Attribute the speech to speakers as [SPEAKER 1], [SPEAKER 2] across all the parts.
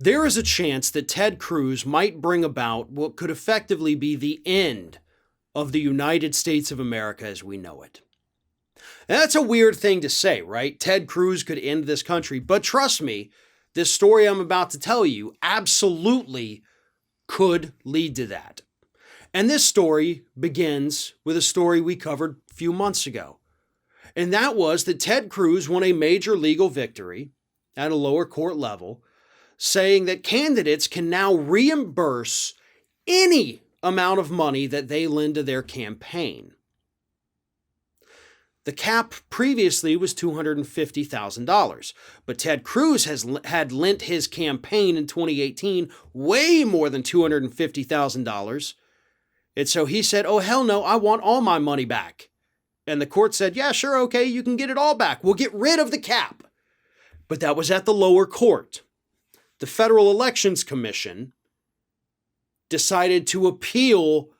[SPEAKER 1] There is a chance that Ted Cruz might bring about what could effectively be the end of the United States of America as we know it. And that's a weird thing to say, right? Ted Cruz could end this country. But trust me, this story I'm about to tell you absolutely could lead to that. And this story begins with a story we covered a few months ago. And that was that Ted Cruz won a major legal victory at a lower court level, saying that candidates can now reimburse any amount of money that they lend to their campaign. The cap previously was $250,000, but Ted Cruz had lent his campaign in 2018 way more than $250,000. And so he said, oh, hell no, I want all my money back. And the court said, yeah, sure, okay, you can get it all back. We'll get rid of the cap. But that was at the lower court. The Federal Elections Commission decided to appeal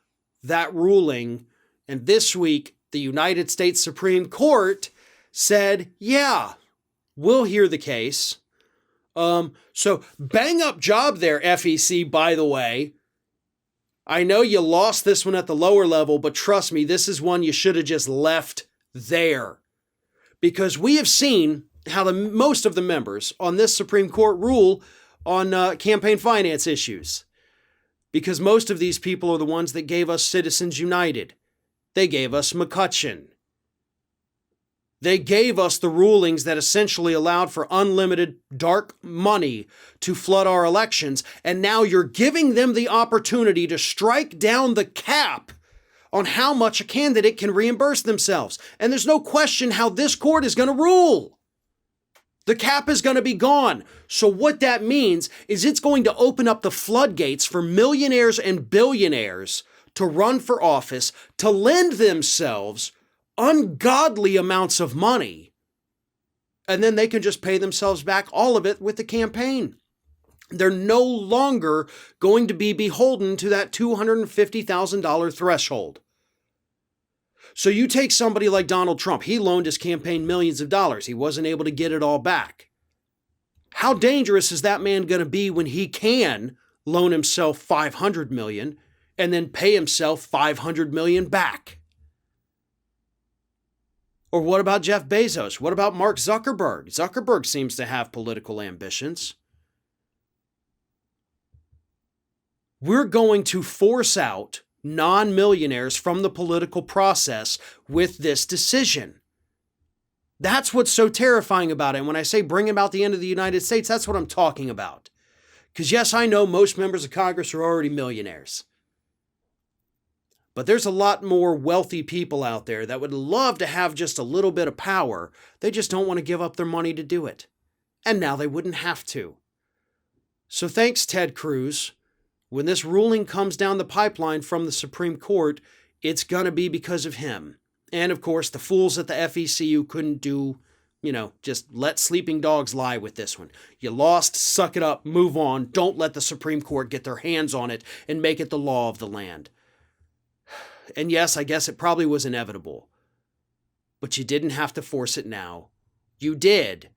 [SPEAKER 1] that ruling. And this week, the United States Supreme Court said, yeah, we'll hear the case. So bang up job there, FEC, by the way. I know you lost this one at the lower level, but trust me, this is one you should have just left there. Because we have seen how most of the members on this Supreme Court rule on campaign finance issues. Because most of these people are the ones that gave us Citizens United. They gave us McCutcheon. They gave us the rulings that essentially allowed for unlimited dark money to flood our elections. And now you're giving them the opportunity to strike down the cap on how much a candidate can reimburse themselves. And there's no question how this court is going to rule. The cap is going to be gone. So what that means is it's going to open up the floodgates for millionaires and billionaires to run for office, to lend themselves ungodly amounts of money, and then they can just pay themselves back all of it with the campaign. They're no longer going to be beholden to that $250,000 threshold. So you take somebody like Donald Trump. He loaned his campaign millions of dollars. He wasn't able to get it all back. How dangerous is that man going to be when he can loan himself $500 million and then pay himself $500 million back? Or what about Jeff Bezos? What about Mark Zuckerberg? Zuckerberg seems to have political ambitions. We're going to force out non-millionaires from the political process with this decision. That's what's so terrifying about it. And when I say bring about the end of the United States, that's what I'm talking about. Because yes, I know most members of Congress are already millionaires. But there's a lot more wealthy people out there that would love to have just a little bit of power. They just don't want to give up their money to do it. And now they wouldn't have to. So thanks, Ted Cruz. When this ruling comes down the pipeline from the Supreme Court, it's going to be because of him. And of course, the fools at the FEC who couldn't do, just let sleeping dogs lie with this one. You lost, suck it up, move on. Don't let the Supreme Court get their hands on it and make it the law of the land. And yes, I guess it probably was inevitable. But you didn't have to force it now. You did.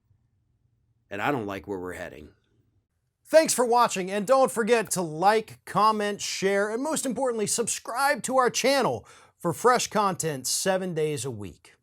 [SPEAKER 1] And I don't like where we're heading. Thanks for watching, and don't forget to like, comment, share, and most importantly, subscribe to our channel for fresh content 7 days a week.